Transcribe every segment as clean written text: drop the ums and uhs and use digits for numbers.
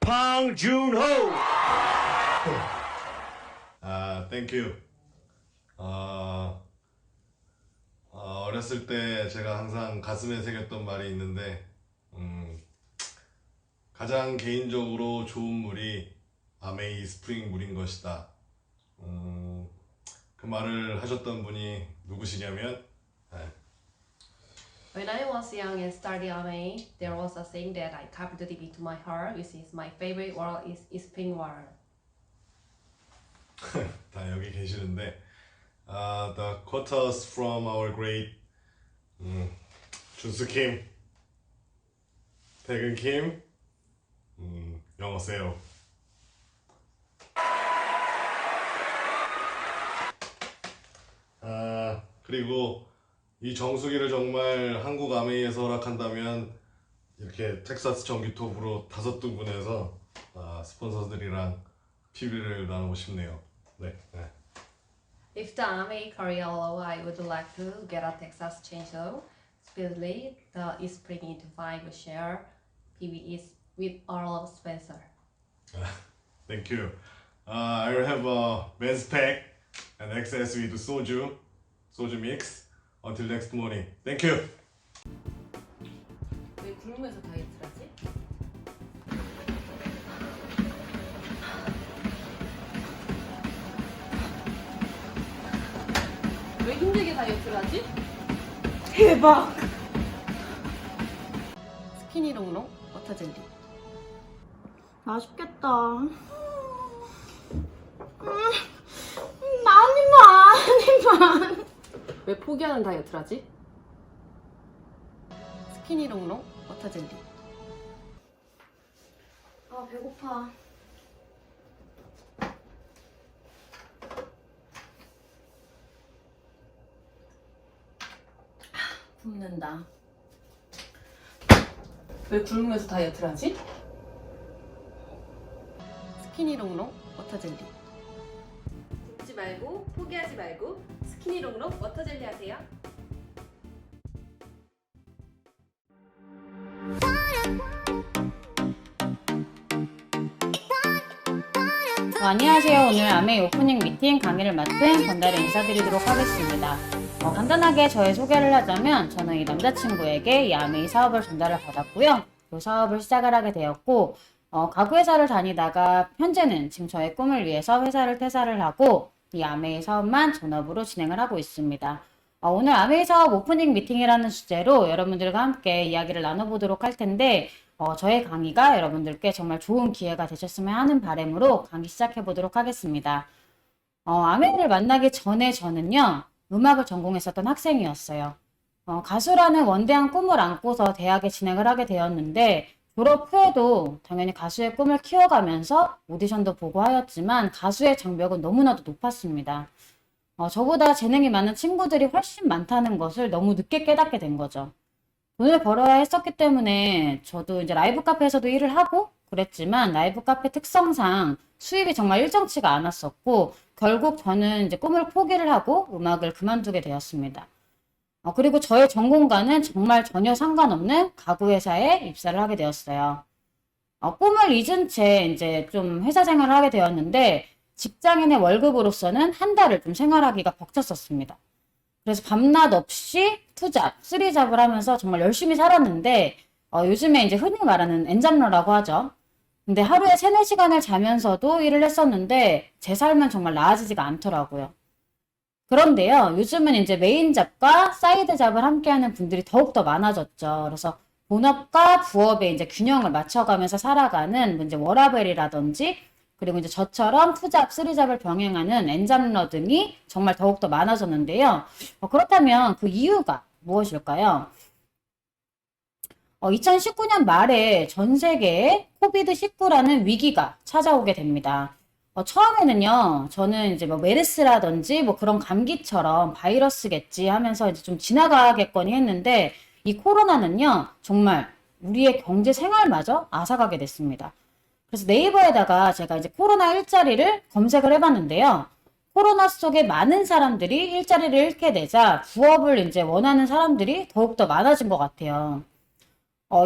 방준호. 땡큐. 어렸을 때 제가 항상 가슴에 새겼던 말이 있는데, 가장 개인적으로 좋은 물이 아메이 스프링 물인 것이다. 그 말을 하셨던 분이 누구시냐면, When I was young and studied AMA, there was a saying that I carved deep into my heart, which is my favorite water is spring water. 다 여기 계시는데, the quotes from our great 준수 킴, 태근 킴, 영어 세요. 그리고 이 정수기를 정말 한국 아메이에서 허락한다면 이렇게 텍사스 전기톱으로 5등분해서 스폰서들이랑 PB를 나누고 싶네요. 네. If the AMA Korea allow, I would like to get a Texas chainsaw, split the spring into 5 share PBEs with all of Spencer. Thank you. I will have a men's pack and excess with soju mix until next morning. Thank you. 왜 굶으면서 다이어트를 하지? 왜 힘들게 다이어트를 하지? 대박! 스키니롱롱 워터젤리. 맛있겠다. 많이만. 왜 포기하는 다이어트를 하지? 스키니롱롱 워터젤리. 아, 배고파. 굶는다. 왜 굶으면서 다이어트를 하지? 스키니롱롱 워터젤리. 굶지 말고 포기하지 말고 스키니롱롱 워터젤리 하세요. 안녕하세요. 오늘 아메이 오프닝 미팅 강의를 맡은 권달을 인사드리도록 하겠습니다. 간단하게 저의 소개를 하자면 저는 이 남자친구에게 이 아메이 사업을 전달을 받았고요. 그 사업을 시작을 하게 되었고 가구회사를 다니다가 현재는 지금 저의 꿈을 위해서 회사를 퇴사를 하고 이 아메이 사업만 전업으로 진행을 하고 있습니다. 오늘 아메이 사업 오프닝 미팅이라는 주제로 여러분들과 함께 이야기를 나눠보도록 할 텐데 저의 강의가 여러분들께 정말 좋은 기회가 되셨으면 하는 바람으로 강의 시작해 보도록 하겠습니다. 아메이를 만나기 전에 저는요, 음악을 전공했었던 학생이었어요. 가수라는 원대한 꿈을 안고서 대학에 진학을 하게 되었는데, 졸업 후에도 당연히 가수의 꿈을 키워가면서 오디션도 보고 하였지만, 가수의 장벽은 너무나도 높았습니다. 저보다 재능이 많은 친구들이 훨씬 많다는 것을 너무 늦게 깨닫게 된 거죠. 돈을 벌어야 했었기 때문에 저도 이제 라이브 카페에서도 일을 하고 그랬지만 라이브 카페 특성상 수입이 정말 일정치가 않았었고 결국 저는 이제 꿈을 포기를 하고 음악을 그만두게 되었습니다. 그리고 저의 전공과는 정말 전혀 상관없는 가구회사에 입사를 하게 되었어요. 꿈을 잊은 채 이제 좀 회사 생활을 하게 되었는데 직장인의 월급으로서는 한 달을 좀 생활하기가 벅찼었습니다. 그래서 밤낮 없이 투잡, 쓰리잡을 하면서 정말 열심히 살았는데 요즘에 이제 흔히 말하는 엔잡러라고 하죠. 근데 하루에 3, 4시간을 자면서도 일을 했었는데 제 삶은 정말 나아지지가 않더라고요. 그런데요, 요즘은 이제 메인 잡과 사이드 잡을 함께하는 분들이 더욱더 많아졌죠. 그래서 본업과 부업의 이제 균형을 맞춰가면서 살아가는 이제 워라벨이라든지 그리고 이제 저처럼 투잡, 쓰리잡을 병행하는 엔잡러 등이 정말 더욱더 많아졌는데요. 그렇다면 그 이유가 무엇일까요? 2019년 말에 전 세계에 코비드-19라는 위기가 찾아오게 됩니다. 처음에는요, 저는 이제 뭐 메르스라든지 뭐 그런 감기처럼 바이러스겠지 하면서 이제 좀 지나가겠거니 했는데 이 코로나는요, 정말 우리의 경제 생활마저 앗아가게 됐습니다. 그래서 네이버에다가 제가 이제 코로나 일자리를 검색을 해봤는데요. 코로나 속에 많은 사람들이 일자리를 잃게 되자 부업을 이제 원하는 사람들이 더욱더 많아진 것 같아요.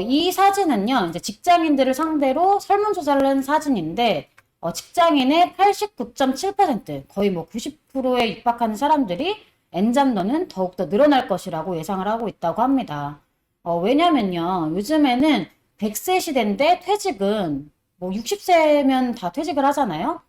이 사진은요, 이제 직장인들을 상대로 설문조사를 한 사진인데, 직장인의 89.7%, 거의 뭐 90%에 육박하는 사람들이 N잡러는 더욱더 늘어날 것이라고 예상을 하고 있다고 합니다. 왜냐면요, 요즘에는 100세 시대인데 퇴직은 뭐 60세면 다 퇴직을 하잖아요.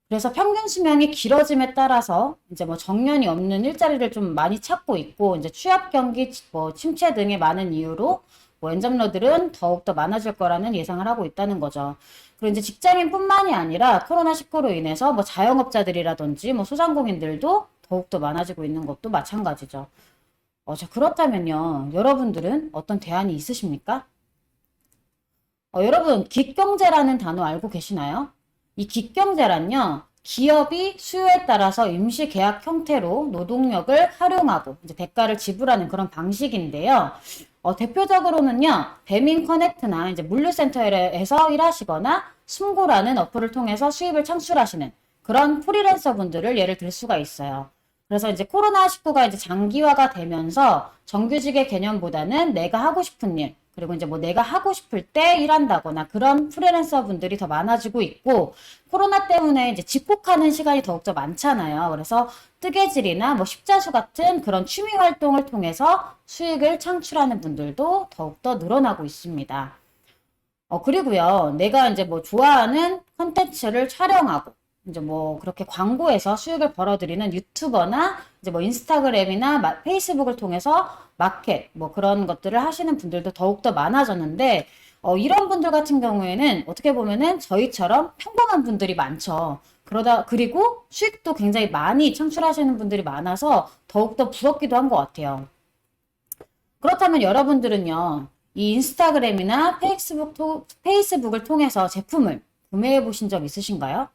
그래서 평균 수명이 길어짐에 따라서 이제 뭐 정년이 없는 일자리를 좀 많이 찾고 있고, 이제 취업 경기 뭐 침체 등의 많은 이유로 뭐 엔잡러들은 더욱더 많아질 거라는 예상을 하고 있다는 거죠. 그리고 이제 직장인뿐만이 아니라 코로나19로 인해서 뭐 자영업자들이라든지 뭐 소상공인들도 더욱더 많아지고 있는 것도 마찬가지죠. 자, 그렇다면요, 여러분들은 어떤 대안이 있으십니까? 여러분, 기경제라는 단어 알고 계시나요? 이 기경제란요, 기업이 수요에 따라서 임시 계약 형태로 노동력을 활용하고 이제 대가를 지불하는 그런 방식인데요. 대표적으로는요, 배민 커넥트나 이제 물류센터에서 일하시거나 숨고라는 어플을 통해서 수입을 창출하시는 그런 프리랜서 분들을 예를 들 수가 있어요. 그래서 이제 코로나19가 이제 장기화가 되면서 정규직의 개념보다는 내가 하고 싶은 일, 그리고 이제 뭐 내가 하고 싶을 때 일한다거나 그런 프리랜서 분들이 더 많아지고 있고, 코로나 때문에 이제 집콕하는 시간이 더욱더 많잖아요. 그래서 뜨개질이나 뭐 십자수 같은 그런 취미 활동을 통해서 수익을 창출하는 분들도 더욱더 늘어나고 있습니다. 그리고요, 내가 이제 뭐 좋아하는 컨텐츠를 촬영하고, 이제 뭐 그렇게 광고에서 수익을 벌어들이는 유튜버나 이제 뭐 인스타그램이나 페이스북을 통해서 마켓 뭐 그런 것들을 하시는 분들도 더욱더 많아졌는데, 이런 분들 같은 경우에는 어떻게 보면은 저희처럼 평범한 분들이 많죠. 그리고 수익도 굉장히 많이 창출하시는 분들이 많아서 더욱더 부럽기도 한 것 같아요. 그렇다면 여러분들은요, 이 인스타그램이나 페이스북을 통해서 제품을 구매해 보신 적 있으신가요?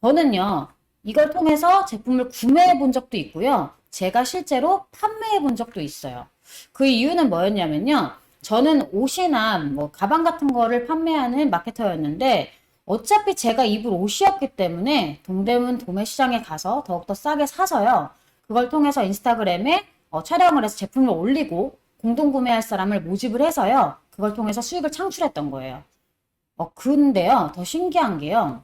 저는요, 이걸 통해서 제품을 구매해 본 적도 있고요. 제가 실제로 판매해 본 적도 있어요. 그 이유는 뭐였냐면요, 저는 옷이나 뭐 가방 같은 거를 판매하는 마케터였는데, 어차피 제가 입을 옷이었기 때문에 동대문 도매시장에 가서 더욱더 싸게 사서요, 그걸 통해서 인스타그램에 촬영을 해서 제품을 올리고 공동구매할 사람을 모집을 해서요, 그걸 통해서 수익을 창출했던 거예요. 근데요, 더 신기한 게요,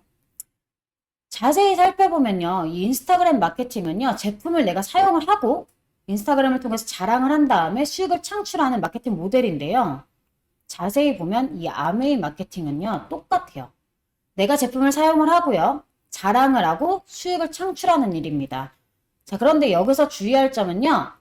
자세히 살펴보면요, 이 인스타그램 마케팅은요, 제품을 내가 사용을 하고 인스타그램을 통해서 자랑을 한 다음에 수익을 창출하는 마케팅 모델인데요. 자세히 보면 이 아메이 마케팅은요, 똑같아요. 내가 제품을 사용을 하고요, 자랑을 하고 수익을 창출하는 일입니다. 자, 그런데 여기서 주의할 점은요,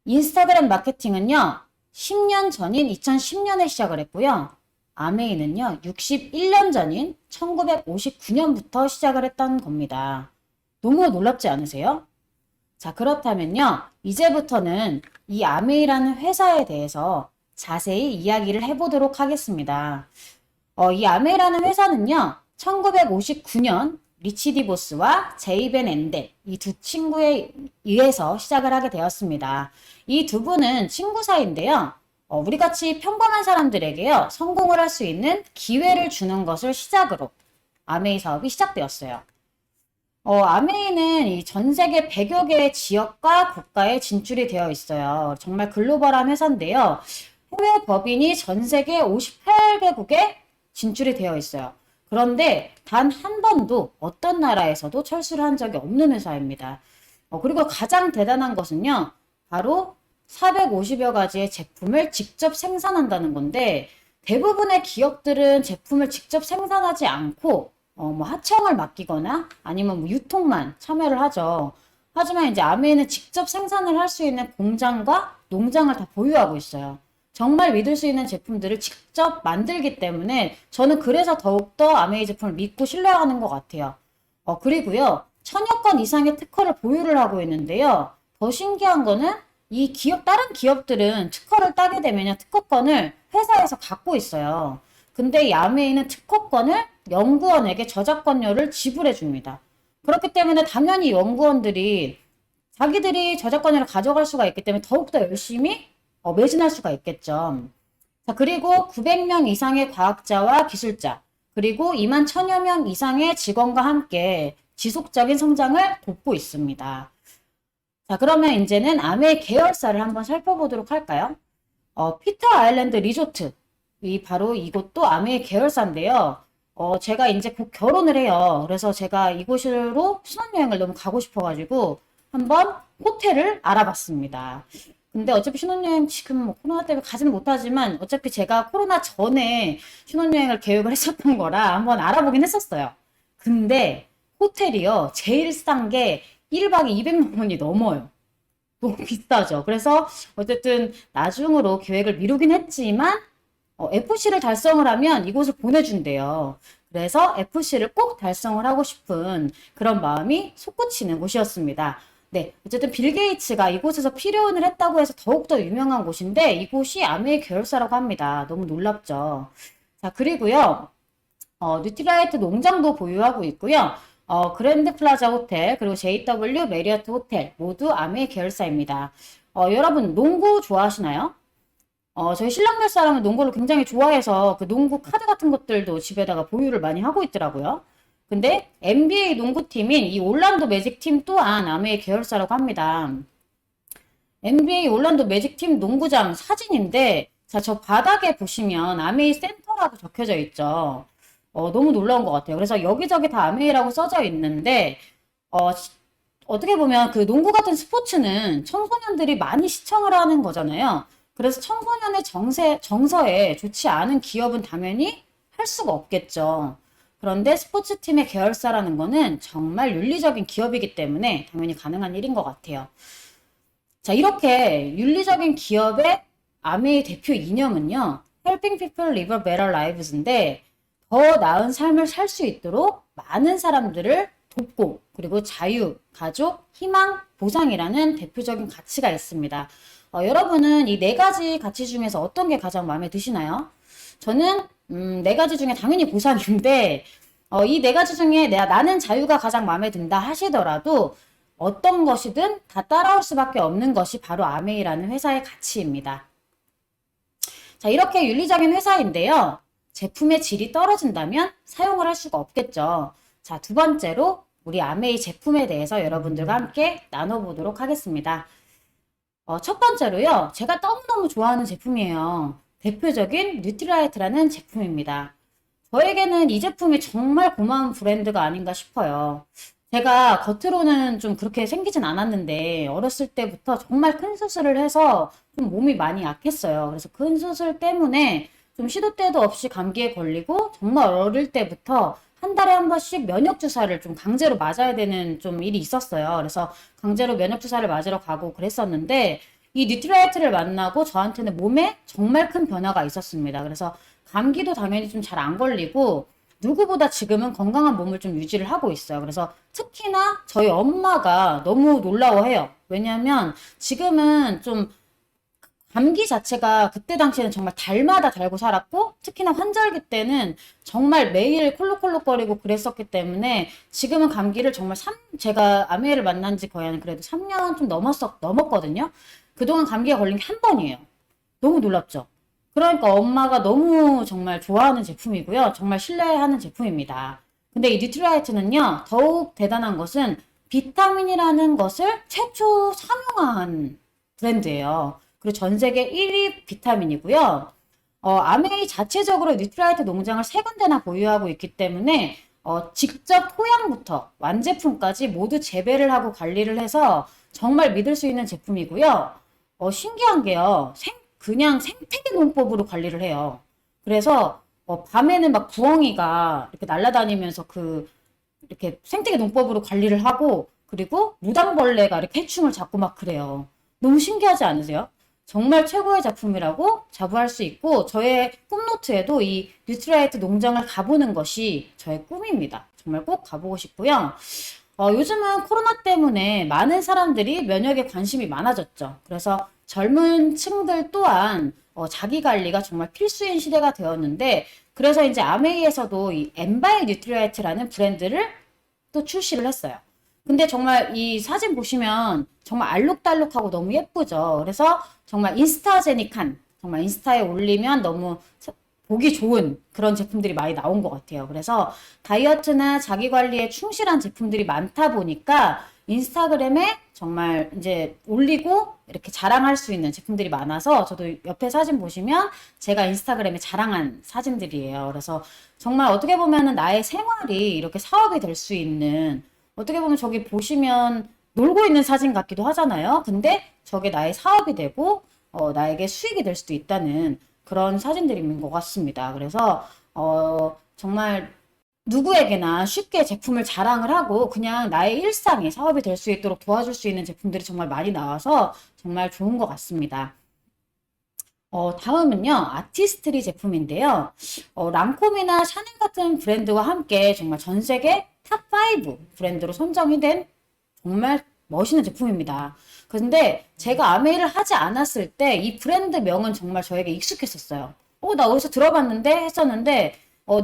인스타그램 마케팅은요, 10년 전인 2010년에 시작을 했고요. 아메이는요, 61년 전인 1959년부터 시작을 했던 겁니다. 너무 놀랍지 않으세요? 자, 그렇다면요, 이제부터는 이 아메이라는 회사에 대해서 자세히 이야기를 해보도록 하겠습니다. 이 아메이라는 회사는요, 1959년 리치 디보스와 제이벤 앤델, 이 두 친구에 의해서 시작을 하게 되었습니다. 이 두 분은 친구 사이인데요, 우리같이 평범한 사람들에게요, 성공을 할 수 있는 기회를 주는 것을 시작으로 아메이 사업이 시작되었어요. 아메이는 이 전 세계 100여 개의 지역과 국가에 진출이 되어 있어요. 정말 글로벌한 회사인데요. 해외 법인이 전 세계 58개국에 진출이 되어 있어요. 그런데 단 한 번도 어떤 나라에서도 철수를 한 적이 없는 회사입니다. 그리고 가장 대단한 것은요, 바로 450여 가지의 제품을 직접 생산한다는 건데, 대부분의 기업들은 제품을 직접 생산하지 않고 뭐 하청을 맡기거나 아니면 뭐 유통만 참여를 하죠. 하지만 이제 아메이는 직접 생산을 할 수 있는 공장과 농장을 다 보유하고 있어요. 정말 믿을 수 있는 제품들을 직접 만들기 때문에 저는 그래서 더욱더 아메이 제품을 믿고 신뢰하는 것 같아요. 그리고요, 1000여 건 이상의 특허를 보유를 하고 있는데요. 더 신기한 거는 이 다른 기업들은 특허를 따게 되면 특허권을 회사에서 갖고 있어요. 근데 이 아메이는 특허권을 연구원에게 저작권료를 지불해 줍니다. 그렇기 때문에 당연히 연구원들이 자기들이 저작권료를 가져갈 수가 있기 때문에 더욱더 열심히 매진할 수가 있겠죠. 자, 그리고 900명 이상의 과학자와 기술자, 그리고 2만 1000여 명 이상의 직원과 함께 지속적인 성장을 돕고 있습니다. 자, 그러면 이제는 아메이 계열사를 한번 살펴보도록 할까요? 피터 아일랜드 리조트. 이 바로 이곳도 아메이 계열사인데요. 제가 이제 곧 결혼을 해요. 그래서 제가 이곳으로 신혼여행을 너무 가고 싶어가지고 한번 호텔을 알아봤습니다. 근데 어차피 신혼여행 지금 뭐 코로나 때문에 가지는 못하지만 어차피 제가 코로나 전에 신혼여행을 계획을 했었던 거라 한번 알아보긴 했었어요. 근데 호텔이요. 제일 싼 게 1박에 200만 원이 넘어요. 너무 비싸죠. 그래서 어쨌든 나중으로 계획을 미루긴 했지만 FC를 달성을 하면 이곳을 보내준대요. 그래서 FC를 꼭 달성을 하고 싶은 그런 마음이 솟구치는 곳이었습니다. 네, 어쨌든 빌 게이츠가 이곳에서 필요혼을 했다고 해서 더욱더 유명한 곳인데 이곳이 아메이 계열사라고 합니다. 너무 놀랍죠. 자, 그리고요. 뉴트라이트 농장도 보유하고 있고요. 그랜드 플라자 호텔, 그리고 JW 메리어트 호텔 모두 아메이 계열사입니다. 여러분 농구 좋아하시나요? 저희 신랑 몇 사람은 농구를 굉장히 좋아해서 그 농구 카드 같은 것들도 집에다가 보유를 많이 하고 있더라고요. 근데 NBA 농구팀인 이 올란도 매직팀 또한 아메이 계열사라고 합니다. NBA 올란도 매직팀 농구장 사진인데 자, 저 바닥에 보시면 아메이 센터라고 적혀져 있죠. 너무 놀라운 것 같아요. 그래서 여기저기 다 아메이라고 써져 있는데 어떻게 보면 그 농구 같은 스포츠는 청소년들이 많이 시청을 하는 거잖아요. 그래서 청소년의 정서에 좋지 않은 기업은 당연히 할 수가 없겠죠. 그런데 스포츠팀의 계열사라는 거는 정말 윤리적인 기업이기 때문에 당연히 가능한 일인 것 같아요. 자, 이렇게 윤리적인 기업의 아메이 대표 이념은요. Helping people live a better lives인데 더 나은 삶을 살 수 있도록 많은 사람들을 돕고 그리고 자유, 가족, 희망, 보상이라는 대표적인 가치가 있습니다. 여러분은 이 네 가지 가치 중에서 어떤 게 가장 마음에 드시나요? 저는 네 가지 중에 당연히 보상인데 이 네 가지 중에 나는 자유가 가장 마음에 든다 하시더라도 어떤 것이든 다 따라올 수밖에 없는 것이 바로 아메이라는 회사의 가치입니다. 자, 이렇게 윤리적인 회사인데요. 제품의 질이 떨어진다면 사용을 할 수가 없겠죠. 자, 두 번째로 우리 아메이 제품에 대해서 여러분들과 함께 나눠보도록 하겠습니다. 첫 번째로요. 제가 너무너무 좋아하는 제품이에요. 대표적인 뉴트라이트라는 제품입니다. 저에게는 이 제품이 정말 고마운 브랜드가 아닌가 싶어요. 제가 겉으로는 좀 그렇게 생기진 않았는데 어렸을 때부터 정말 큰 수술을 해서 좀 몸이 많이 약했어요. 그래서 큰 수술 때문에 좀 시도 때도 없이 감기에 걸리고 정말 어릴 때부터 한 달에 한 번씩 면역주사를 좀 강제로 맞아야 되는 좀 일이 있었어요. 그래서 강제로 면역주사를 맞으러 가고 그랬었는데 이 뉴트라이트를 만나고 저한테는 몸에 정말 큰 변화가 있었습니다. 그래서 감기도 당연히 좀 잘 안 걸리고 누구보다 지금은 건강한 몸을 좀 유지를 하고 있어요. 그래서 특히나 저희 엄마가 너무 놀라워해요. 왜냐하면 지금은 좀 감기 자체가 그때 당시에는 정말 달마다 달고 살았고 특히나 환절기 때는 정말 매일 콜록콜록거리고 그랬었기 때문에 지금은 감기를 정말 제가 아메이를 만난 지 거의 한 그래도 3년 좀 넘었거든요. 그동안 감기가 걸린 게 한 번이에요. 너무 놀랍죠? 그러니까 엄마가 너무 정말 좋아하는 제품이고요. 정말 신뢰하는 제품입니다. 근데 이 뉴트라이트는요. 더욱 대단한 것은 비타민이라는 것을 최초 상용한 브랜드예요. 그리고 전 세계 1위 비타민이고요. 아메이 자체적으로 뉴트라이트 농장을 3군데나 보유하고 있기 때문에 직접 토양부터 완제품까지 모두 재배를 하고 관리를 해서 정말 믿을 수 있는 제품이고요. 신기한 게요. 그냥 생태계 농법으로 관리를 해요. 그래서 밤에는 막 부엉이가 이렇게 날아다니면서 이렇게 생태계 농법으로 관리를 하고 그리고 무당벌레가 이렇게 해충을 잡고 막 그래요. 너무 신기하지 않으세요? 정말 최고의 작품이라고 자부할 수 있고 저의 꿈노트에도 이 뉴트라이트 농장을 가보는 것이 저의 꿈입니다. 정말 꼭 가보고 싶고요. 요즘은 코로나 때문에 많은 사람들이 면역에 관심이 많아졌죠. 그래서 젊은 층들 또한 자기 관리가 정말 필수인 시대가 되었는데 그래서 이제 아메이에서도 이 엠바이 뉴트라이트라는 브랜드를 또 출시를 했어요. 근데 정말 이 사진 보시면 정말 알록달록하고 너무 예쁘죠. 그래서 정말 인스타제닉한 정말 인스타에 올리면 너무 보기 좋은 그런 제품들이 많이 나온 것 같아요. 그래서 다이어트나 자기 관리에 충실한 제품들이 많다 보니까 인스타그램에 정말 이제 올리고 이렇게 자랑할 수 있는 제품들이 많아서 저도 옆에 사진 보시면 제가 인스타그램에 자랑한 사진들이에요. 그래서 정말 어떻게 보면은 나의 생활이 이렇게 사업이 될 수 있는, 어떻게 보면 저기 보시면 놀고 있는 사진 같기도 하잖아요. 근데 저게 나의 사업이 되고 나에게 수익이 될 수도 있다는 그런 사진들인 것 같습니다. 그래서 정말 누구에게나 쉽게 제품을 자랑을 하고 그냥 나의 일상이 사업이 될 수 있도록 도와줄 수 있는 제품들이 정말 많이 나와서 정말 좋은 것 같습니다. 다음은요, 아티스트리 제품인데요. 랑콤이나 샤넬 같은 브랜드와 함께 정말 전 세계 탑5 브랜드로 선정이 된 정말 멋있는 제품입니다. 근데 제가 아메이를 하지 않았을 때 이 브랜드 명은 정말 저에게 익숙했었어요. 나 어디서 들어봤는데 했었는데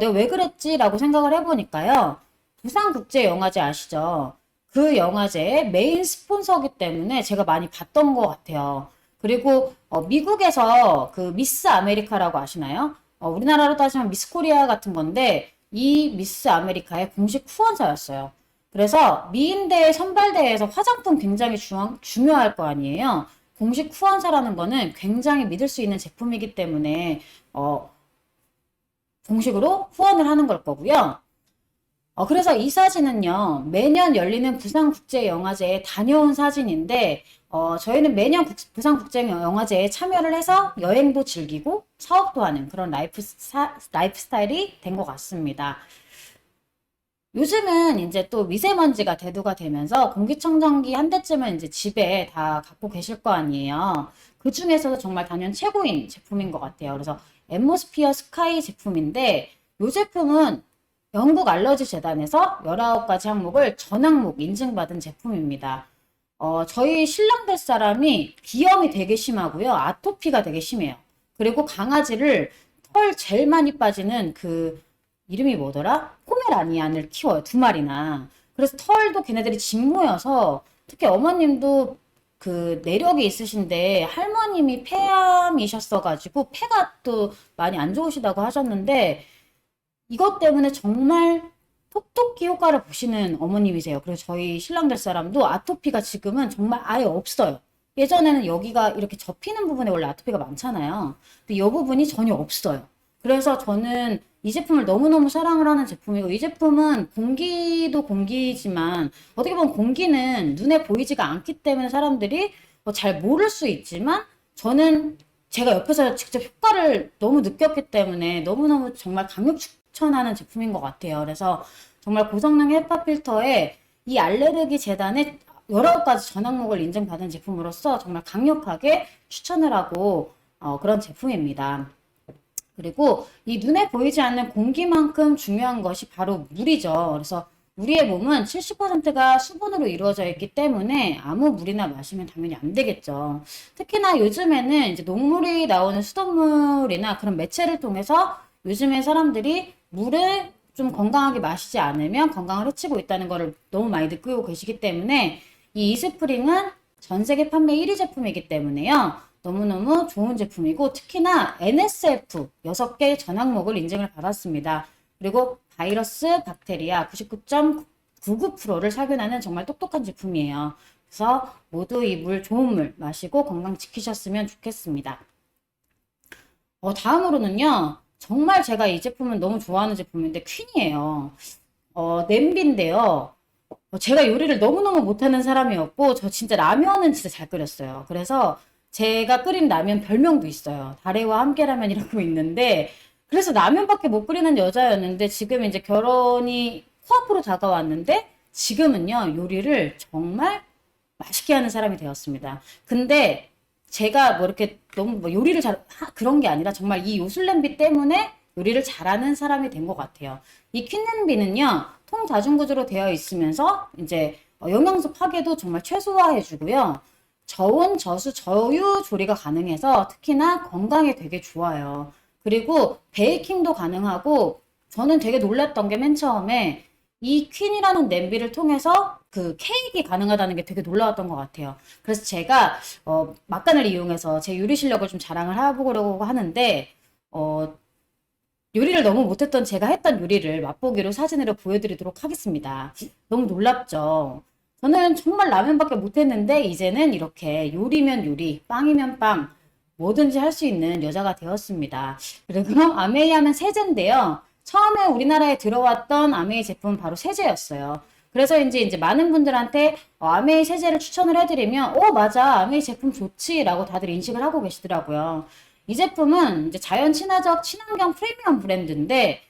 내가 왜 그랬지? 라고 생각을 해보니까요. 부산국제영화제 아시죠? 그 영화제의 메인 스폰서기 때문에 제가 많이 봤던 것 같아요. 그리고 미국에서 그 미스 아메리카라고 아시나요? 우리나라로 따지면 미스 코리아 같은 건데 이 미스 아메리카의 공식 후원사였어요. 그래서 미인대회 선발대회에서 화장품 굉장히 중요할 거 아니에요. 공식 후원사라는 거는 굉장히 믿을 수 있는 제품이기 때문에 공식으로 후원을 하는 걸 거고요. 그래서 이 사진은요, 매년 열리는 부산국제영화제에 다녀온 사진인데, 저희는 매년 부산국제영화제에 참여를 해서 여행도 즐기고 사업도 하는 그런 라이프 스타일이 된 것 같습니다. 요즘은 이제 또 미세먼지가 대두가 되면서 공기청정기 한 대쯤은 이제 집에 다 갖고 계실 거 아니에요. 그 중에서도 정말 단연 최고인 제품인 것 같아요. 그래서 앰모스피어 스카이 제품인데 이 제품은 영국 알러지 재단에서 19가지 항목을 전항목 인증받은 제품입니다. 저희 신랑 될 사람이 비염이 되게 심하고요. 아토피가 되게 심해요. 그리고 강아지를 털 제일 많이 빠지는 그 이름이 뭐더라? 포메라니안을 키워요. 2마리나. 그래서 털도 걔네들이 짓모여서 특히 어머님도 그 내력이 있으신데 할머님이 폐암이셨어가지고 폐가 또 많이 안 좋으시다고 하셨는데 이것 때문에 정말 톡톡히 효과를 보시는 어머님이세요. 그리고 저희 신랑 될 사람도 아토피가 지금은 정말 아예 없어요. 예전에는 여기가 이렇게 접히는 부분에 원래 아토피가 많잖아요. 근데 이 부분이 전혀 없어요. 그래서 저는 이 제품을 너무너무 사랑을 하는 제품이고 이 제품은 공기도 공기지만 어떻게 보면 공기는 눈에 보이지가 않기 때문에 사람들이 잘 모를 수 있지만 저는 제가 옆에서 직접 효과를 너무 느꼈기 때문에 너무너무 정말 강력 추천하는 제품인 것 같아요. 그래서 정말 고성능 헤파 필터에 이 알레르기 재단의 19가지 전항목을 인증받은 제품으로서 정말 강력하게 추천을 하고 그런 제품입니다. 그리고 이 눈에 보이지 않는 공기만큼 중요한 것이 바로 물이죠. 그래서 우리의 몸은 70%가 수분으로 이루어져 있기 때문에 아무 물이나 마시면 당연히 안 되겠죠. 특히나 요즘에는 이제 녹물이 나오는 수돗물이나 그런 매체를 통해서 요즘에 사람들이 물을 좀 건강하게 마시지 않으면 건강을 해치고 있다는 것을 너무 많이 느끼고 계시기 때문에 이 이스프링은 전 세계 판매 1위 제품이기 때문에요. 너무너무 좋은 제품이고 특히나 NSF 6개 전항목을 인증을 받았습니다. 그리고 바이러스, 박테리아 99.99%를 살균하는 정말 똑똑한 제품이에요. 그래서 모두 이 물, 좋은 물 마시고 건강 지키셨으면 좋겠습니다. 다음으로는요. 정말 제가 이 제품은 너무 좋아하는 제품인데 퀸이에요. 냄비인데요. 제가 요리를 너무너무 못하는 사람이었고 저 진짜 라면은 진짜 잘 끓였어요. 그래서 제가 끓인 라면 별명도 있어요. 다래와 함께라면이라고 있는데 그래서 라면밖에 못 끓이는 여자였는데 지금 이제 결혼이 코앞으로 다가왔는데 지금은요 요리를 정말 맛있게 하는 사람이 되었습니다. 근데 제가 뭐 이렇게 너무 뭐 요리를 그런 게 아니라 정말 이 요술 냄비 때문에 요리를 잘하는 사람이 된 것 같아요. 이 퀸 냄비는요 통다중구조로 되어 있으면서 이제 영양소 파괴도 정말 최소화해주고요. 저온, 저수, 저유 조리가 가능해서 특히나 건강에 되게 좋아요. 그리고 베이킹도 가능하고 저는 되게 놀랐던 게 맨 처음에 이 퀸이라는 냄비를 통해서 그 케이크 가능하다는 게 되게 놀라웠던 것 같아요. 그래서 제가 막간을 이용해서 제 요리 실력을 좀 자랑을 해보려고 하는데 요리를 너무 못했던 제가 했던 요리를 맛보기로 사진으로 보여드리도록 하겠습니다. 너무 놀랍죠? 저는 정말 라면밖에 못했는데 이제는 이렇게 요리면 요리, 빵이면 빵, 뭐든지 할 수 있는 여자가 되었습니다. 그리고 아메이 하면 세제인데요. 처음에 우리나라에 들어왔던 아메이 제품은 바로 세제였어요. 그래서 이제 많은 분들한테 아메이 세제를 추천을 해드리면 맞아, 아메이 제품 좋지 라고 다들 인식을 하고 계시더라고요. 이 제품은 이제 자연 친화적 친환경 프리미엄 브랜드인데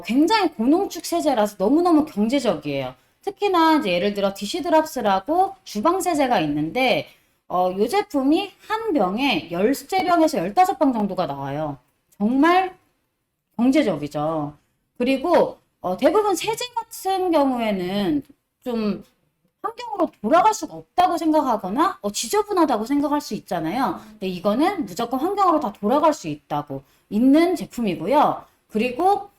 굉장히 고농축 세제라서 너무너무 경제적이에요. 특히나 이제 예를 들어 디시드랍스라고 주방 세제가 있는데 이 제품이 한 병에 13병에서 15병 정도가 나와요. 정말 경제적이죠. 그리고 대부분 세제 같은 경우에는 좀 환경으로 돌아갈 수가 없다고 생각하거나 지저분하다고 생각할 수 있잖아요. 근데 이거는 무조건 환경으로 다 돌아갈 수 있는 제품이고요. 그리고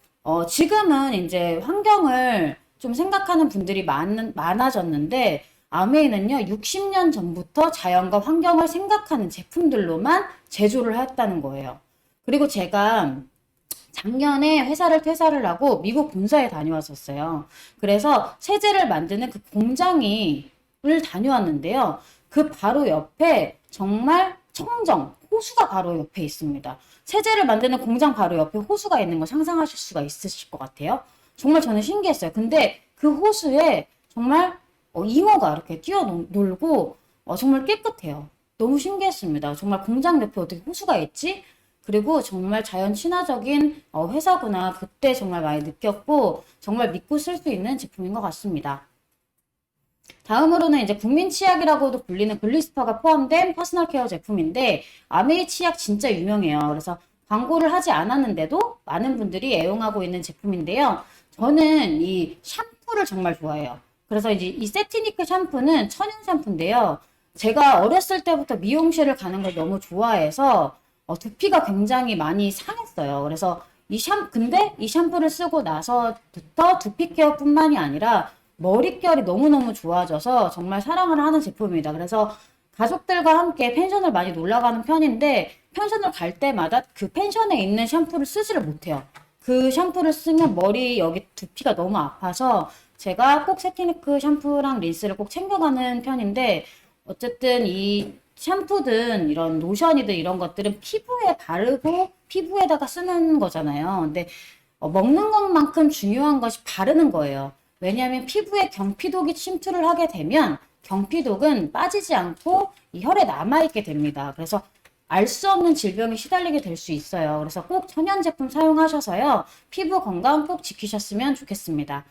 지금은 이제 환경을 좀 생각하는 분들이 많아졌는데 아메이는요 60년 전부터 자연과 환경을 생각하는 제품들로만 제조를 했다는 거예요. 그리고 제가 작년에 회사를 퇴사를 하고 미국 본사에 다녀왔었어요. 그래서 세제를 만드는 그 공장을 다녀왔는데요. 그 바로 옆에 정말 청정, 호수가 바로 옆에 있습니다. 세제를 만드는 공장 바로 옆에 호수가 있는 거 상상하실 수가 있으실 것 같아요. 정말 저는 신기했어요. 근데 그 호수에 정말 잉어가 이렇게 뛰어놀고 정말 깨끗해요. 너무 신기했습니다. 정말 공장 옆에 어떻게 호수가 있지? 그리고 정말 자연 친화적인 회사구나 그때 정말 많이 느꼈고 정말 믿고 쓸 수 있는 제품인 것 같습니다. 다음으로는 이제 국민 치약이라고도 불리는 글리스퍼가 포함된 퍼스널 케어 제품인데 아메이 치약 진짜 유명해요. 그래서 광고를 하지 않았는데도 많은 분들이 애용하고 있는 제품인데요. 저는 이 샴푸를 정말 좋아해요. 그래서 이제 이 세티니크 샴푸는 천연 샴푸인데요. 제가 어렸을 때부터 미용실을 가는 걸 너무 좋아해서 두피가 굉장히 많이 상했어요. 그래서 근데 이 샴푸를 쓰고 나서부터 두피 케어뿐만이 아니라 머릿결이 너무너무 좋아져서 정말 사랑을 하는 제품입니다. 그래서 가족들과 함께 펜션을 많이 놀러 가는 편인데 펜션을 갈 때마다 그 펜션에 있는 샴푸를 쓰지를 못해요. 그 샴푸를 쓰면 머리 여기 두피가 너무 아파서 제가 꼭 세티니크 샴푸랑 린스를 꼭 챙겨가는 편인데 어쨌든 이 샴푸든 이런 로션이든 이런 것들은 피부에 바르고 피부에다가 쓰는 거잖아요. 근데 먹는 것만큼 중요한 것이 바르는 거예요. 왜냐하면 피부에 경피독이 침투를 하게 되면 경피독은 빠지지 않고 이 혈에 남아있게 됩니다. 그래서 알 수 없는 질병에 시달리게 될 수 있어요. 그래서 꼭 천연 제품 사용하셔서요. 피부 건강 꼭 지키셨으면 좋겠습니다.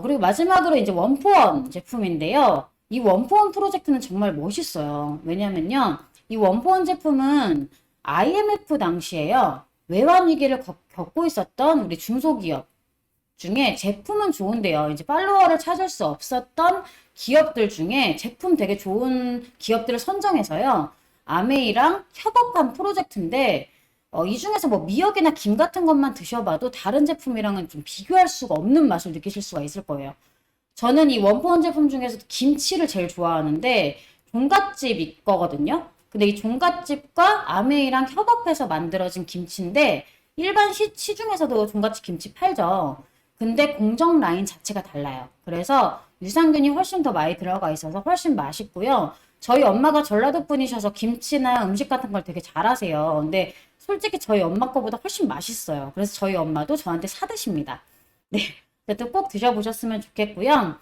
그리고 마지막으로 이제 원포원 제품인데요. 이 원포원 프로젝트는 정말 멋있어요. 왜냐면요. 이 원포원 제품은 IMF 당시에요. 외환 위기를 겪고 있었던 우리 중소기업 중에 제품은 좋은데요. 이제 팔로워를 찾을 수 없었던 기업들 중에 제품 되게 좋은 기업들을 선정해서요. 아메이랑 협업한 프로젝트인데 이 중에서 뭐 미역이나 김 같은 것만 드셔봐도 다른 제품이랑은 좀 비교할 수가 없는 맛을 느끼실 수가 있을 거예요. 저는 이 원포원 제품 중에서도 김치를 제일 좋아하는데 종갓집 거거든요. 근데 이 종갓집과 아메이랑 협업해서 만들어진 김치인데 일반 시중에서도 종갓집 김치 팔죠. 근데 공정 라인 자체가 달라요. 그래서 유산균이 훨씬 더 많이 들어가 있어서 훨씬 맛있고요. 저희 엄마가 전라도 분이셔서 김치나 음식 같은 걸 되게 잘하세요. 근데 솔직히 저희 엄마 거보다 훨씬 맛있어요. 그래서 저희 엄마도 저한테 사드십니다. 네. 그래도 꼭 드셔보셨으면 좋겠고요.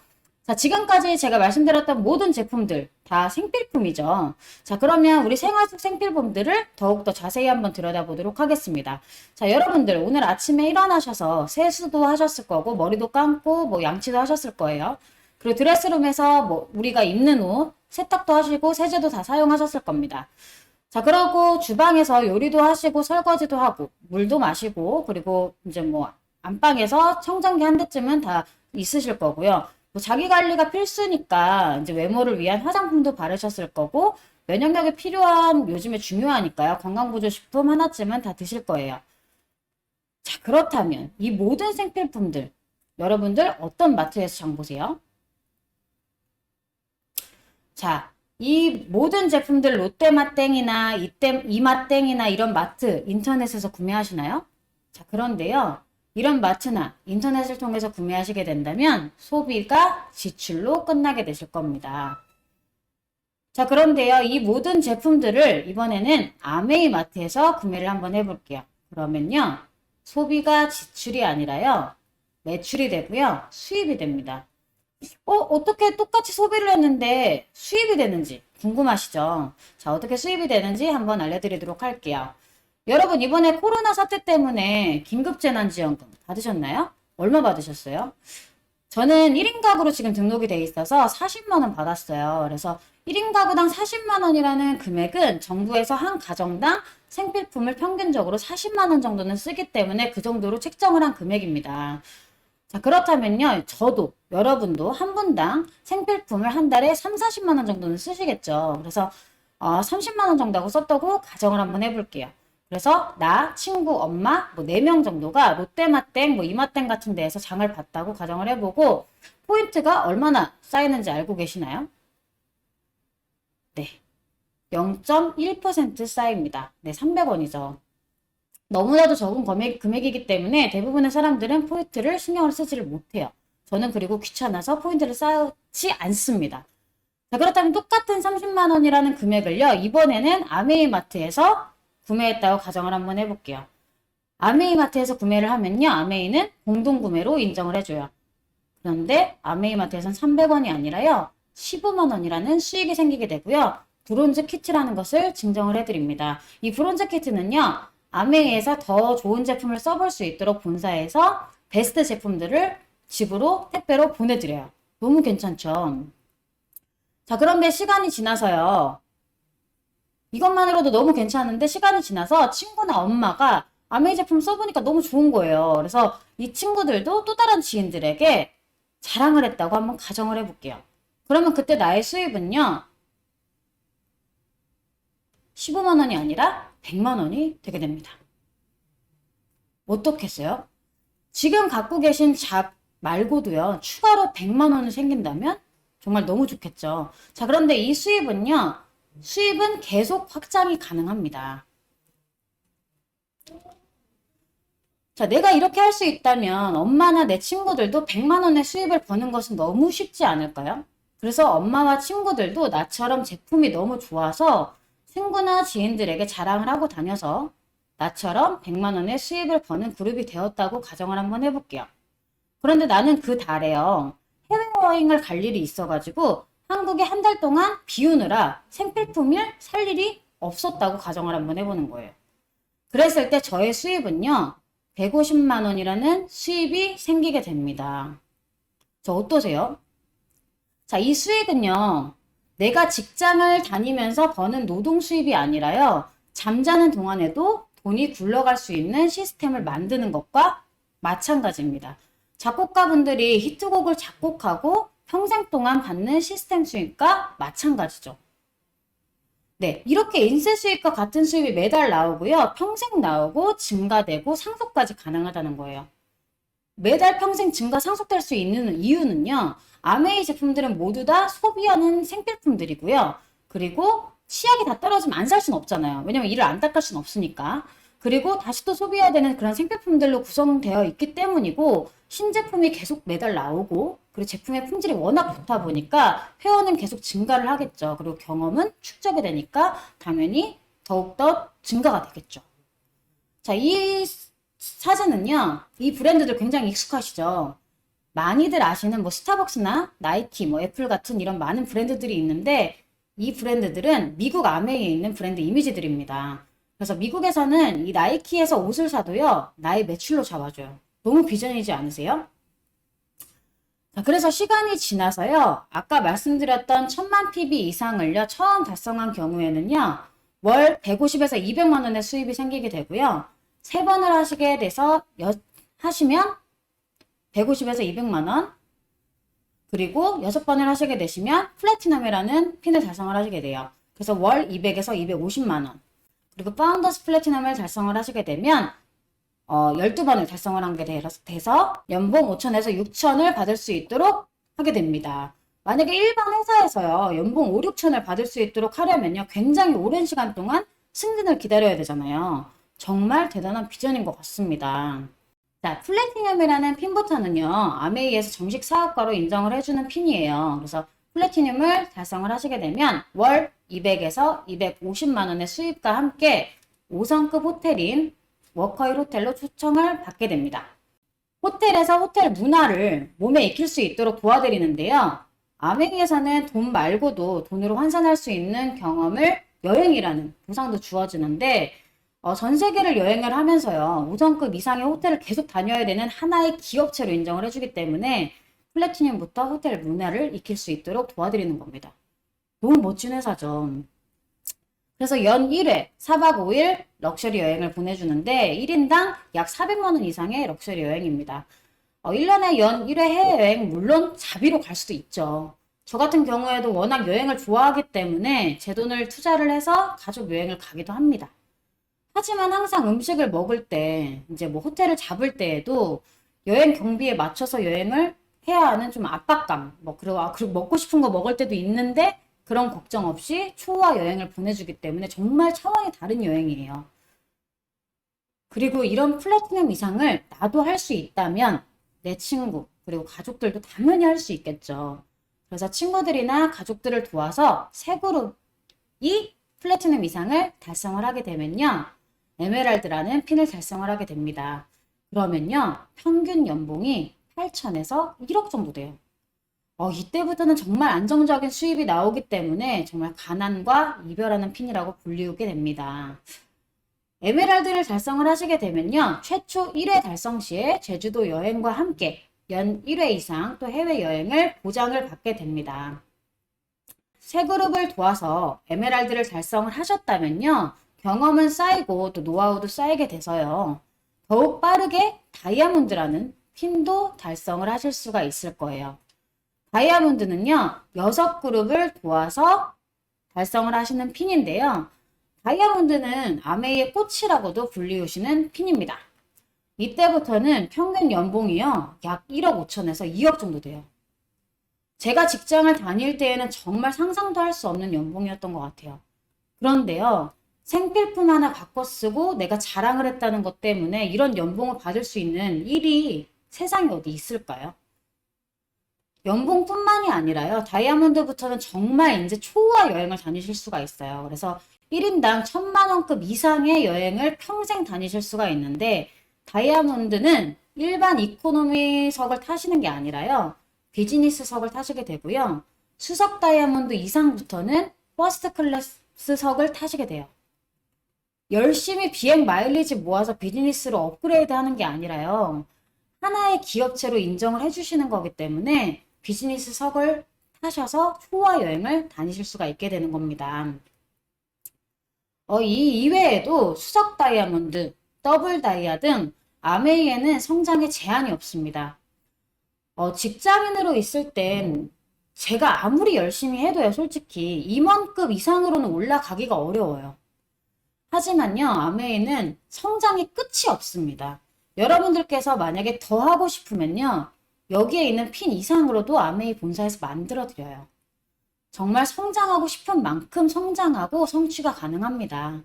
자, 지금까지 제가 말씀드렸던 모든 제품들 다 생필품이죠. 자, 그러면 우리 생활 속 생필품들을 더욱더 자세히 한번 들여다보도록 하겠습니다. 자, 여러분들 오늘 아침에 일어나셔서 세수도 하셨을 거고 머리도 감고 뭐 양치도 하셨을 거예요. 그리고 드레스룸에서 뭐 우리가 입는 옷 세탁도 하시고 세제도 다 사용하셨을 겁니다. 자, 그러고 주방에서 요리도 하시고 설거지도 하고 물도 마시고 그리고 이제 뭐 안방에서 청정기 한 대쯤은 다 있으실 거고요. 뭐 자기 관리가 필수니까 이제 외모를 위한 화장품도 바르셨을 거고 면역력이 필요한 요즘에 중요하니까요. 건강보조식품 하나쯤은 다 드실 거예요. 자, 그렇다면 이 모든 생필품들 여러분들 어떤 마트에서 장 보세요? 자, 이 모든 제품들 롯데마땡이나 이마땡이나 이런 마트 인터넷에서 구매하시나요? 자, 그런데요. 이런 마트나 인터넷을 통해서 구매하시게 된다면 소비가 지출로 끝나게 되실 겁니다. 자, 그런데요. 이 모든 제품들을 이번에는 아메이 마트에서 구매를 한번 해볼게요. 그러면요. 소비가 지출이 아니라요. 매출이 되고요. 수입이 됩니다. 어떻게 똑같이 소비를 했는데 수입이 되는지 궁금하시죠? 자, 어떻게 수입이 되는지 한번 알려드리도록 할게요. 여러분, 이번에 코로나 사태 때문에 긴급재난지원금 받으셨나요? 얼마 받으셨어요? 저는 1인 가구로 지금 등록이 돼 있어서 40만 원 받았어요. 그래서 1인 가구당 40만 원이라는 금액은 정부에서 한 가정당 생필품을 평균적으로 40만 원 정도는 쓰기 때문에 그 정도로 책정을 한 금액입니다. 자, 그렇다면요. 저도 여러분도 한 분당 생필품을 한 달에 3, 40만 원 정도는 쓰시겠죠. 그래서 30만 원 정도 썼다고 가정을 한번 해볼게요. 그래서 나, 친구, 엄마 뭐 4명 정도가 롯데마땡, 뭐 이마땡 같은 데에서 장을 봤다고 가정을 해보고 포인트가 얼마나 쌓이는지 알고 계시나요? 네. 0.1% 쌓입니다. 네, 300원이죠. 너무나도 적은 금액이기 때문에 대부분의 사람들은 포인트를 신경을 쓰지를 못해요. 저는 그리고 귀찮아서 포인트를 쌓지 않습니다. 자, 그렇다면 똑같은 30만 원이라는 금액을요. 이번에는 아메이마트에서 구매했다고 가정을 한번 해볼게요. 아메이마트에서 구매를 하면요. 아메이는 공동구매로 인정을 해줘요. 그런데 아메이마트에서는 300원이 아니라요. 15만 원이라는 수익이 생기게 되고요. 브론즈 키트라는 것을 증정을 해드립니다. 이 브론즈 키트는요. 아메이에서 더 좋은 제품을 써볼 수 있도록 본사에서 베스트 제품들을 집으로 택배로 보내드려요. 너무 괜찮죠? 자, 그런데 시간이 지나서요. 이것만으로도 너무 괜찮은데 시간이 지나서 친구나 엄마가 아메이 제품 써보니까 너무 좋은 거예요. 그래서 이 친구들도 또 다른 지인들에게 자랑을 했다고 한번 가정을 해볼게요. 그러면 그때 나의 수입은요. 15만 원이 아니라 100만 원이 되게 됩니다. 어떻겠어요? 지금 갖고 계신 잡 말고도요. 추가로 100만 원이 생긴다면 정말 너무 좋겠죠. 자, 그런데 이 수입은요. 수입은 계속 확장이 가능합니다. 자, 내가 이렇게 할 수 있다면 엄마나 내 친구들도 100만 원의 수입을 버는 것은 너무 쉽지 않을까요? 그래서 엄마와 친구들도 나처럼 제품이 너무 좋아서 친구나 지인들에게 자랑을 하고 다녀서 나처럼 100만 원의 수입을 버는 그룹이 되었다고 가정을 한번 해볼게요. 그런데 나는 그 달에요. 해외여행을 갈 일이 있어가지고 한국에 한 달 동안 비우느라 생필품을 살 일이 없었다고 가정을 한번 해보는 거예요. 그랬을 때 저의 수입은요. 150만 원이라는 수입이 생기게 됩니다. 저 어떠세요? 자, 이 수익은요. 내가 직장을 다니면서 버는 노동 수입이 아니라요. 잠자는 동안에도 돈이 굴러갈 수 있는 시스템을 만드는 것과 마찬가지입니다. 작곡가분들이 히트곡을 작곡하고 평생 동안 받는 시스템 수익과 마찬가지죠. 네, 이렇게 인쇄 수익과 같은 수입이 매달 나오고요. 평생 나오고 증가되고 상속까지 가능하다는 거예요. 매달 평생 증가 상속될 수 있는 이유는요. 아메이 제품들은 모두 다 소비하는 생필품들이고요. 그리고 치약이 다 떨어지면 안 살 수는 없잖아요. 왜냐면 이를 안 닦을 수는 없으니까. 그리고 다시 또 소비해야 되는 그런 생필품들로 구성되어 있기 때문이고 신제품이 계속 매달 나오고 그리고 제품의 품질이 워낙 좋다 보니까 회원은 계속 증가를 하겠죠. 그리고 경험은 축적이 되니까 당연히 더욱더 증가가 되겠죠. 자, 이 사진은요. 이 브랜드들 굉장히 익숙하시죠. 많이들 아시는 뭐 스타벅스나 나이키, 뭐 애플 같은 이런 많은 브랜드들이 있는데 이 브랜드들은 미국 아메이에 있는 브랜드 이미지들입니다. 그래서 미국에서는 이 나이키에서 옷을 사도요. 나의 매출로 잡아줘요. 너무 비전이지 않으세요? 자, 그래서 시간이 지나서요. 아까 말씀드렸던 1000만 PB 이상을요. 처음 달성한 경우에는요. 월 150에서 200만 원의 수입이 생기게 되고요. 3번을 하시게 돼서 하시면 150에서 200만 원 그리고 6번을 하시게 되시면 플래티넘이라는 핀을 달성을 하시게 돼요. 그래서 월 200에서 250만 원 그리고 파운더스 플래티넘을 달성을 하시게 되면 12번을 달성을 하게 돼서 연봉 5천에서 6천을 받을 수 있도록 하게 됩니다. 만약에 일반 회사에서요. 연봉 5, 6천을 받을 수 있도록 하려면요. 굉장히 오랜 시간 동안 승진을 기다려야 되잖아요. 정말 대단한 비전인 것 같습니다. 자, 플래티늄이라는 핀부터는요, 아메이에서 정식 사업가로 인정을 해주는 핀이에요. 그래서 플래티늄을 달성을 하시게 되면 월 200에서 250만 원의 수입과 함께 5성급 호텔인 워커힐 호텔로 초청을 받게 됩니다. 호텔에서 호텔 문화를 몸에 익힐 수 있도록 도와드리는데요. 아메이에서는 돈 말고도 돈으로 환산할 수 있는 경험을 여행이라는 보상도 주어지는데 전 세계를 여행을 하면서요. 5성급 이상의 호텔을 계속 다녀야 되는 하나의 기업체로 인정을 해주기 때문에 플래티늄부터 호텔 문화를 익힐 수 있도록 도와드리는 겁니다. 너무 멋진 회사죠. 그래서 연 1회 4박 5일 럭셔리 여행을 보내주는데 1인당 약 400만 원 이상의 럭셔리 여행입니다. 1년에 연 1회 해외여행 물론 자비로 갈 수도 있죠. 저 같은 경우에도 워낙 여행을 좋아하기 때문에 제 돈을 투자를 해서 가족 여행을 가기도 합니다. 하지만 항상 음식을 먹을 때 이제 뭐 호텔을 잡을 때에도 여행 경비에 맞춰서 여행을 해야 하는 좀 압박감 그리고 먹고 싶은 거 먹을 때도 있는데 그런 걱정 없이 초호화 여행을 보내주기 때문에 정말 차원이 다른 여행이에요. 그리고 이런 플래티넘 이상을 나도 할 수 있다면 내 친구 그리고 가족들도 당연히 할 수 있겠죠. 그래서 친구들이나 가족들을 도와서 세 그룹이 플래티넘 이상을 달성을 하게 되면요. 에메랄드라는 핀을 달성을 하게 됩니다. 그러면요. 평균 연봉이 8천에서 1억 정도 돼요. 이때부터는 정말 안정적인 수입이 나오기 때문에 정말 가난과 이별하는 핀이라고 불리우게 됩니다. 에메랄드를 달성을 하시게 되면요. 최초 1회 달성 시에 제주도 여행과 함께 연 1회 이상 또 해외여행을 보장을 받게 됩니다. 세 그룹을 도와서 에메랄드를 달성을 하셨다면요. 경험은 쌓이고 또 노하우도 쌓이게 돼서요. 더욱 빠르게 다이아몬드라는 핀도 달성을 하실 수가 있을 거예요. 다이아몬드는요. 6그룹을 도와서 달성을 하시는 핀인데요. 다이아몬드는 아메이의 꽃이라고도 불리우시는 핀입니다. 이때부터는 평균 연봉이요. 약 1억 5천에서 2억 정도 돼요. 제가 직장을 다닐 때에는 정말 상상도 할 수 없는 연봉이었던 것 같아요. 그런데요. 생필품 하나 바꿔 쓰고 내가 자랑을 했다는 것 때문에 이런 연봉을 받을 수 있는 일이 세상에 어디 있을까요? 연봉뿐만이 아니라요. 다이아몬드부터는 정말 이제 초호화 여행을 다니실 수가 있어요. 그래서 1인당 1000만 원급 이상의 여행을 평생 다니실 수가 있는데 다이아몬드는 일반 이코노미석을 타시는 게 아니라요. 비즈니스석을 타시게 되고요. 수석 다이아몬드 이상부터는 퍼스트 클래스석을 타시게 돼요. 열심히 비행 마일리지 모아서 비즈니스로 업그레이드 하는 게 아니라요. 하나의 기업체로 인정을 해주시는 거기 때문에 비즈니스석을 타셔서 초호화 여행을 다니실 수가 있게 되는 겁니다. 이 이외에도 수석 다이아몬드, 더블 다이아 등 아메이에는 성장에 제한이 없습니다. 직장인으로 있을 땐 제가 아무리 열심히 해도요, 솔직히 임원급 이상으로는 올라가기가 어려워요. 하지만요, 아메이는 성장의 끝이 없습니다. 여러분들께서 만약에 더 하고 싶으면요, 여기에 있는 핀 이상으로도 아메이 본사에서 만들어 드려요. 정말 성장하고 싶은 만큼 성장하고 성취가 가능합니다.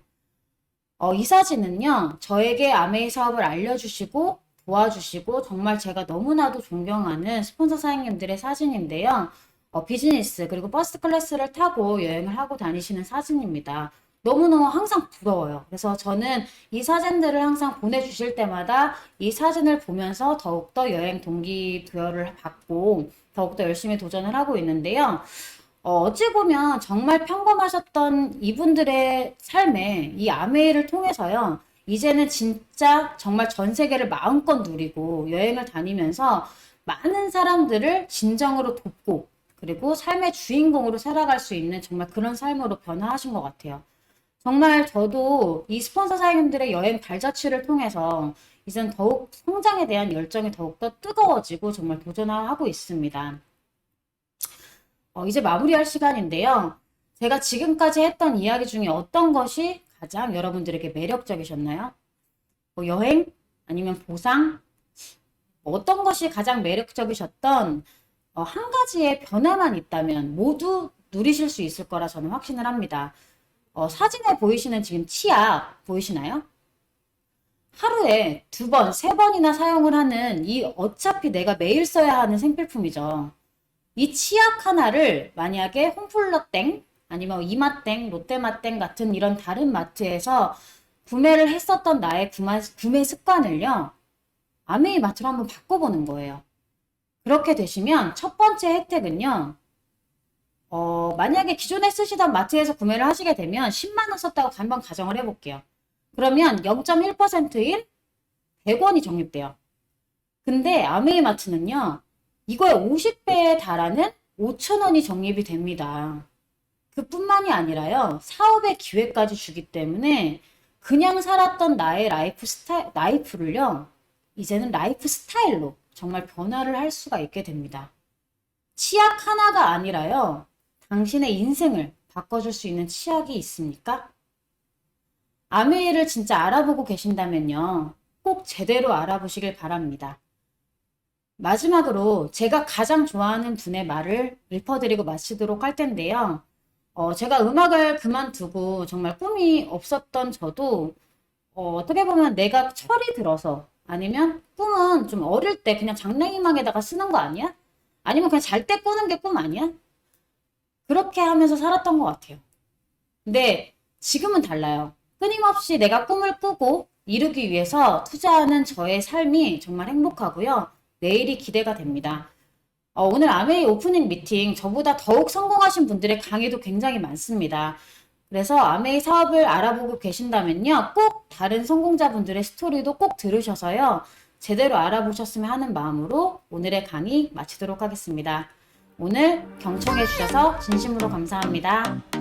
이 사진은요, 저에게 아메이 사업을 알려주시고 도와주시고 정말 제가 너무나도 존경하는 스폰서 사장님들의 사진인데요. 비즈니스 그리고 퍼스트 클래스를 타고 여행을 하고 다니시는 사진입니다. 너무너무 항상 부러워요. 그래서 저는 이 사진들을 항상 보내주실 때마다 이 사진을 보면서 더욱더 여행 동기부여를 받고 더욱더 열심히 도전을 하고 있는데요. 어찌 보면 정말 평범하셨던 이분들의 삶에 이 아메이를 통해서요. 이제는 진짜 정말 전 세계를 마음껏 누리고 여행을 다니면서 많은 사람들을 진정으로 돕고 그리고 삶의 주인공으로 살아갈 수 있는 정말 그런 삶으로 변화하신 것 같아요. 정말 저도 이 스폰서 사장님들의 여행 발자취를 통해서 이젠 더욱 성장에 대한 열정이 더욱더 뜨거워지고 정말 도전하고 있습니다. 이제 마무리할 시간인데요. 제가 지금까지 했던 이야기 중에 어떤 것이 가장 여러분들에게 매력적이셨나요? 여행? 아니면 보상? 어떤 것이 가장 매력적이셨던 한 가지의 변화만 있다면 모두 누리실 수 있을 거라 저는 확신을 합니다. 사진에 보이시는 지금 치약 보이시나요? 하루에 2번, 3번이나 사용을 하는 이 어차피 내가 매일 써야 하는 생필품이죠. 이 치약 하나를 만약에 홈플러땡 아니면 이마땡, 롯데마땡 같은 이런 다른 마트에서 구매를 했었던 나의 구매 습관을요. 아메이 마트로 한번 바꿔보는 거예요. 그렇게 되시면 첫 번째 혜택은요. 만약에 기존에 쓰시던 마트에서 구매를 하시게 되면 10만 원 썼다고 한번 가정을 해볼게요. 그러면 0.1%인 100원이 적립돼요. 근데 아메이 마트는요. 이거의 50배에 달하는 5,000원이 적립이 됩니다. 그뿐만이 아니라요. 사업의 기회까지 주기 때문에 그냥 살았던 나의 라이프를요. 이제는 라이프 스타일로 정말 변화를 할 수가 있게 됩니다. 치약 하나가 아니라요. 당신의 인생을 바꿔줄 수 있는 치약이 있습니까? 아메이를 진짜 알아보고 계신다면요. 꼭 제대로 알아보시길 바랍니다. 마지막으로 제가 가장 좋아하는 분의 말을 읊어드리고 마치도록 할 텐데요. 제가 음악을 그만두고 정말 꿈이 없었던 저도 어떻게 보면 내가 철이 들어서 아니면 꿈은 좀 어릴 때 그냥 장래희망에다가 쓰는 거 아니야? 아니면 그냥 잘 때 꾸는 게 꿈 아니야? 그렇게 하면서 살았던 것 같아요. 근데 지금은 달라요. 끊임없이 내가 꿈을 꾸고 이루기 위해서 투자하는 저의 삶이 정말 행복하고요. 내일이 기대가 됩니다. 오늘 아메이 오프닝 미팅 저보다 더욱 성공하신 분들의 강의도 굉장히 많습니다. 그래서 아메이 사업을 알아보고 계신다면요. 꼭 다른 성공자분들의 스토리도 꼭 들으셔서요. 제대로 알아보셨으면 하는 마음으로 오늘의 강의 마치도록 하겠습니다. 오늘 경청해 주셔서 진심으로 감사합니다.